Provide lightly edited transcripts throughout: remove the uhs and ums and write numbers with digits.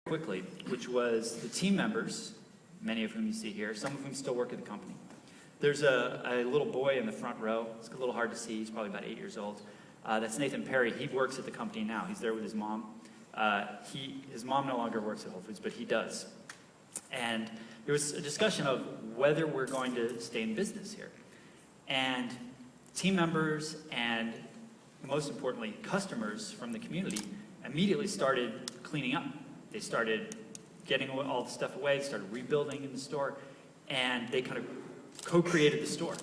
quickly, which was the team members, many of whom you see here, some of whom still work at the company. There's a little boy in the front row. It's a little hard to see. He's probably about 8 years old. That's Nathan Perry. He works at the company now. He's there with his mom. His mom no longer works at Whole Foods, but he does. And there was a discussion of whether we're going to stay in business here. And team members and, most importantly, customers from the community immediately started cleaning up. They started getting all the stuff away, started rebuilding in the store, and they kind of co-created the store.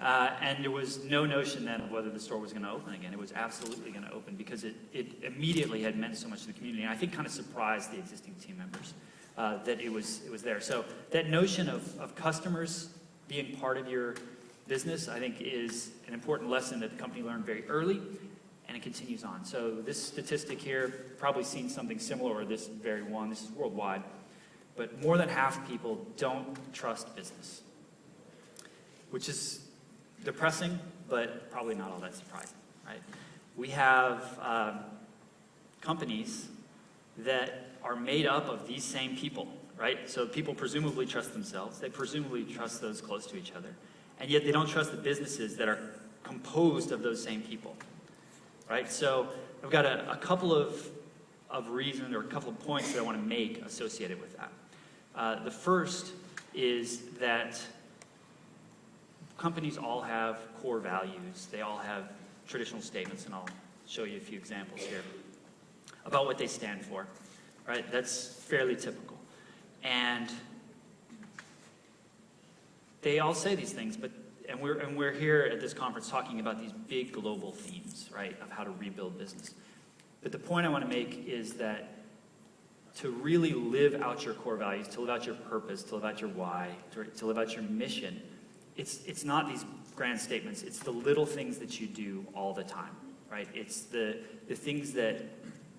And there was no notion then of whether the store was going to open again. It was absolutely going to open because it immediately had meant so much to the community, and I think kind of surprised the existing team members that it was there. So that notion of customers being part of your business, I think, is an important lesson that the company learned very early, and it continues on. So this statistic here, probably seen something similar, or this very one, this is worldwide, but more than half people don't trust business, which is depressing, but probably not all that surprising, right? We have companies that are made up of these same people, right? So people presumably trust themselves. They presumably trust those close to each other. And yet they don't trust the businesses that are composed of those same people, right? So I've got a couple of reasons, or a couple of points that I want to make associated with that. The first is that companies all have core values. They all have traditional statements, and I'll show you a few examples here about what they stand for, right? That's fairly typical. And they all say these things, and we're here at this conference talking about these big global themes, right, of how to rebuild business. But the point I want to make is that to really live out your core values, to live out your purpose, to live out your why, to live out your mission, it's not these grand statements. It's the little things that you do all the time, right? It's the things that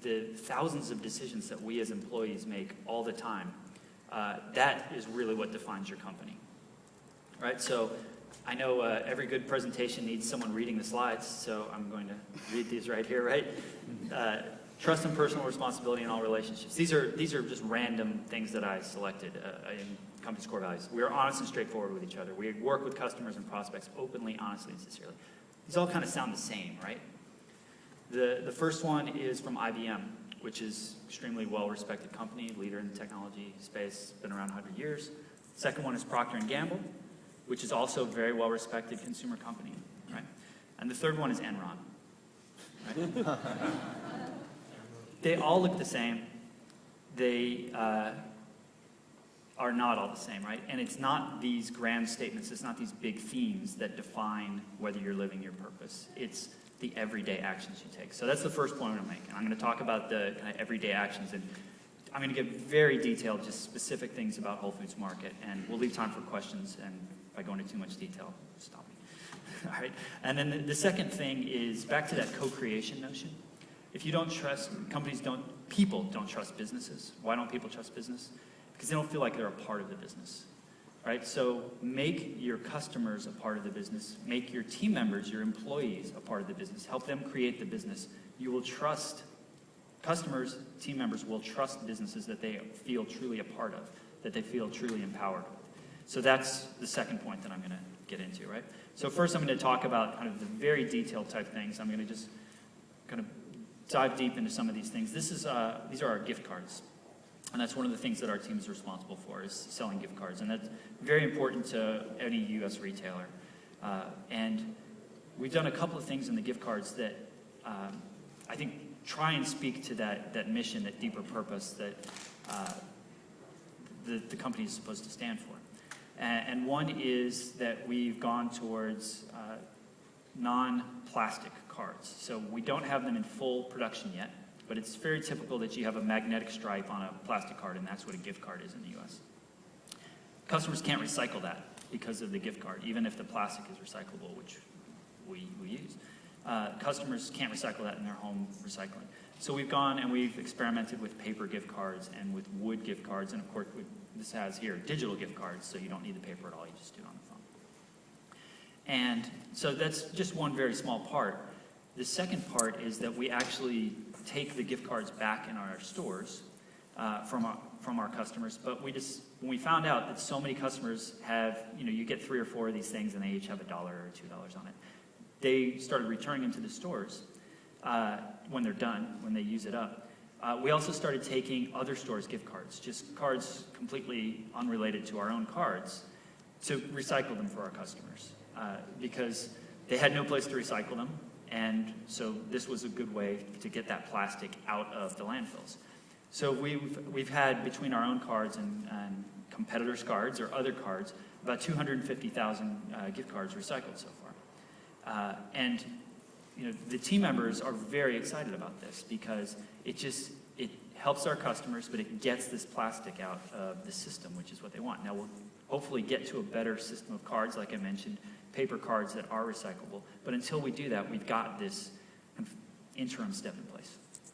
the thousands of decisions that we as employees make all the time. That is really what defines your company, right? So I know every good presentation needs someone reading the slides, so I'm going to read these right here, right? Trust and personal responsibility in all relationships. These are just random things that I selected in company's core values. We are honest and straightforward with each other. We work with customers and prospects openly, honestly, and sincerely. These all kind of sound the same, right? The first one is from IBM, which is extremely well-respected company, leader in the technology space, been around 100 years. Second one is Procter & Gamble, which is also a very well-respected consumer company, right? And the third one is Enron, right? They all look the same. They are not all the same, right? And it's not these grand statements, it's not these big themes that define whether you're living your purpose. It's the everyday actions you take. So that's the first point I'm going to make. And I'm going to talk about the kind of everyday actions, and I'm going to get very detailed, just specific things about Whole Foods Market, and we'll leave time for questions, and if I go into too much detail, stop me. All right? And then the second thing is back to that co-creation notion. If you don't trust, people don't trust businesses. Why don't people trust business? Because they don't feel like they're a part of the business, right? So make your customers a part of the business. Make your team members, your employees, a part of the business. Help them create the business. You will trust, customers, team members will trust businesses that they feel truly a part of, that they feel truly empowered with. So that's the second point that I'm going to get into, right? So first I'm going to talk about kind of the very detailed type things. I'm going to just kind of dive deep into some of these things. These are our gift cards. And that's one of the things that our team is responsible for, is selling gift cards. And that's very important to any U.S. retailer. And we've done a couple of things in the gift cards that I think try and speak to that mission, that deeper purpose that the company is supposed to stand for. And one is that we've gone towards non-plastic cards. So we don't have them in full production yet, but it's very typical that you have a magnetic stripe on a plastic card, and that's what a gift card is in the U.S. Customers can't recycle that because of the gift card, even if the plastic is recyclable, which we use. Customers can't recycle that in their home recycling. So we've gone and we've experimented with paper gift cards and with wood gift cards, and of course this has here digital gift cards, so you don't need the paper at all, you just do it on the phone. And so that's just one very small part. The second part is that we actually take the gift cards back in our stores from our customers. But when we found out that so many customers have, you get 3 or 4 of these things and they each have $1 or $2 on it, they started returning them to the stores when they're done, when they use it up. We also started taking other stores' gift cards, just cards completely unrelated to our own cards, to recycle them for our customers because they had no place to recycle them, and so this was a good way to get that plastic out of the landfills. So we've had, between our own cards and competitors' cards or other cards, about 250,000 gift cards recycled so far. And the team members are very excited about this because it helps our customers, but it gets this plastic out of the system, which is what they want. Now we'll hopefully get to a better system of cards, like I mentioned, paper cards that are recyclable. But until we do that, we've got this interim step in